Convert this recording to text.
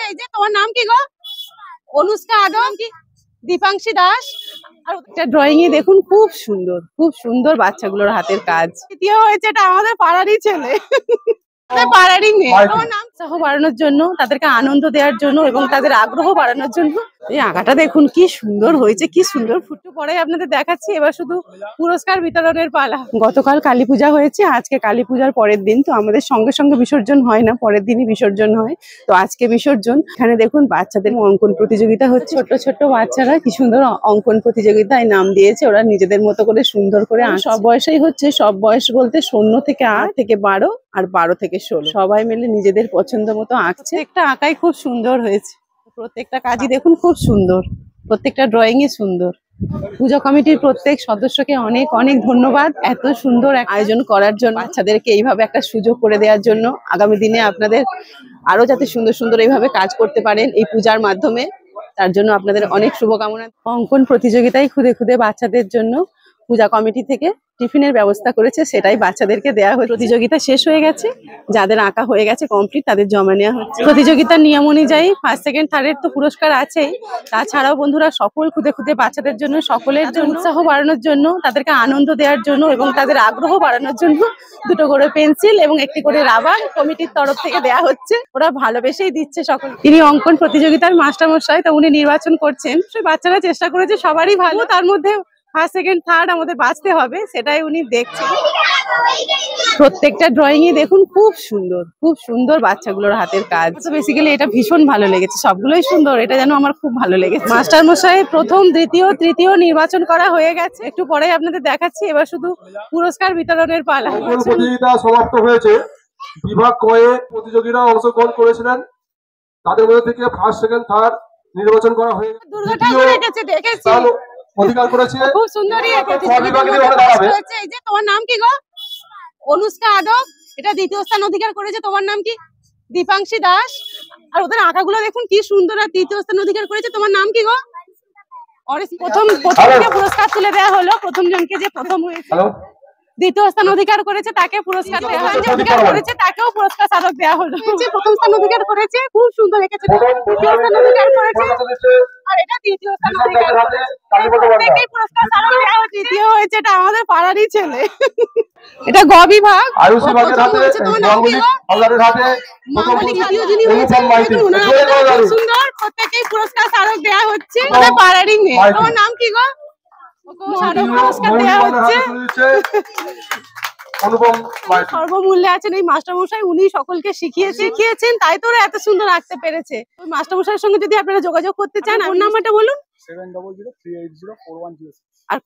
এই যে তোমার নাম কি গো? অনুষ্কা আদম কি দীপাংশী দাস। আর একটা ড্রয়িং এ দেখুন খুব সুন্দর বাচ্চাগুলোর হাতের কাজ। তৃতীয় হয়েছে, এটা আমাদের পাড়ারই ছেলে, পাড়ারই মেয়ে। তোমার নাম উৎসাহ বাড়ানোর জন্য, তাদেরকে আনন্দ দেওয়ার জন্য এবং তাদের আগ্রহ বাড়ানোর জন্য এই আঁকাটা দেখুন কি সুন্দর হয়েছে, কি সুন্দর ফুটে পড়ে আপনাদের দেখাচ্ছি। এবার শুধু পুরস্কার বিতরণের পালা। গতকাল কালী পূজা হয়েছে, আজকে কালী পূজার পরের দিন, তো আমাদের সঙ্গে সঙ্গে বিসর্জন হয় না, পরের দিনই বিসর্জন হয়। তো আজকে বিসর্জন। এখানে দেখুন বাচ্চাদের অঙ্কন প্রতিযোগিতা হচ্ছে, ছোট ছোট বাচ্চারা কি সুন্দর অঙ্কন প্রতিযোগিতায় নাম দিয়েছে, ওরা নিজেদের মতো করে সুন্দর করে সব বয়সেই হচ্ছে, সব বয়স বলতে 0 থেকে 8 থেকে 12 আর 12 থেকে 16 সবাই মিলে নিজেদের পছন্দ মতো আঁকছে। একটা আঁকাই খুব সুন্দর হয়েছে, প্রত্যেকটা কাজই দেখুন খুব সুন্দর, প্রত্যেকটা ড্রয়িং এ সুন্দর। পূজা কমিটির প্রত্যেক সদস্যকে অনেক অনেক ধন্যবাদ এত সুন্দর এক আয়োজন করার জন্য, বাচ্চাদেরকে এইভাবে একটা সুযোগ করে দেওয়ার জন্য। আগামী দিনে আপনাদের আরো যাতে সুন্দর সুন্দর এইভাবে কাজ করতে পারেন এই পূজার মাধ্যমে, তার জন্য আপনাদের অনেক শুভকামনা। অঙ্কন প্রতিযোগিতায় খুদে খুদে বাচ্চাদের জন্য পূজা কমিটি থেকে টিফিনের ব্যবস্থা করেছে, সেটাই বাচ্চাদেরকে দেওয়া হয়। প্রতিযোগিতা শেষ হয়ে গেছে, যাদের আঁকা হয়ে গেছে কমপ্লিট, তাদের জমা নেওয়া হচ্ছে। প্রতিযোগিতার নিয়ম অনুযায়ী ফার্স্ট সেকেন্ড থার্ডের তো পুরস্কার আছেই, তাছাড়াও বন্ধুরা সকল খুদে খুদে বাচ্চাদের জন্য, সকলের জন্য উৎসাহ বাড়ানোর জন্য, তাদেরকে আনন্দ দেওয়ার জন্য এবং তাদের আগ্রহ বাড়ানোর জন্য 2টো করে পেন্সিল এবং 1টি করে রাবার কমিটির তরফ থেকে দেওয়া হচ্ছে। ওরা ভালোবেসেই দিচ্ছে সকল। তিনি অঙ্কন প্রতিযোগিতার মাস্টারমশাই, তো উনি নির্বাচন করছেন। সেই বাচ্চারা চেষ্টা করেছে সবারই ভালো, তার মধ্যে ফার্স্ট সেকেন্ড থার্ড আমাদের বাঁচতে হবে, সেটাই উনি দেখছেন। প্রত্যেকটা ড্রয়িং এ দেখুন খুব সুন্দর বাচ্চাগুলোর হাতের কাজ। তো বেসিক্যালি এটা ভীষণ ভালো লেগেছে, সবগুলোই সুন্দর, এটা যেন আমার খুব ভালো লেগেছে। মাস্টার মশাই প্রথম, দ্বিতীয়, তৃতীয় নির্বাচন করা হয়ে গেছে, একটু পরেই আপনাদের দেখাচ্ছি। এবার শুধু পুরস্কার বিতরণের পালা। প্রতিযোগিতা সমাপ্ত হয়েছে। বিভাগ কয়ে প্রতিযোগীরা অংশগ্রহণ করেছিলেন, তাদের মধ্যে থেকে ফার্স্ট সেকেন্ড থার্ড নির্বাচন করা হয়ে দেখেছি অধিকার করেছে। খুব সুন্দরই হয়েছে। এই যে তোমার নাম কি গো? অনুষ্কা আদম, এটা দ্বিতীয় স্থান অধিকার করেছে। তোমার নাম কি? দীপাংশী দাস। আর ওদের আঁকাগুলো দেখুন কি সুন্দর, আর তৃতীয় স্থান অধিকার করেছে। তোমার নাম কি গো? প্রথমকে পুরস্কার তুলে দেওয়া হলো, প্রথম জনকে যে প্রথম হয়েছে, দ্বিতীয় স্থান অধিকার করেছে তাকে পুরস্কার দেওয়া হয়, যে অধিকার করেছে তাকেও পুরস্কার স্মারক দেওয়া হলো। প্রথম স্থান অধিকার করেছে, খুব সুন্দর এঁকেছে। দ্বিতীয় স্থান অধিকার করেছে, আর এটা তৃতীয় স্থান অধিকার করেছে। প্রত্যেককেই পুরস্কার স্মারক দেওয়া হচ্ছে। তৃতীয় হয়েছে, এটা আমাদের পাড়ারই ছেলে, এটা গ বিভাগ। সুন্দর, প্রত্যেককেই পুরস্কার স্মারক দেওয়া হচ্ছে, পাড়ারই মেয়ে। তোমার নাম কি গো? পুরস্কার দেওয়া হচ্ছে। সর্বমূল্যে আছেন এই মাস্টারমশাই, উনি সকলকে শিখিয়েছেন, তাই তো ওরা এত সুন্দর আঁকতে পেরেছে। ওই মাস্টারমশাইয়ের সঙ্গে যদি আপনারা যোগাযোগ করতে চান, ওর নাম্বারটা বলুন। 7003804106। আর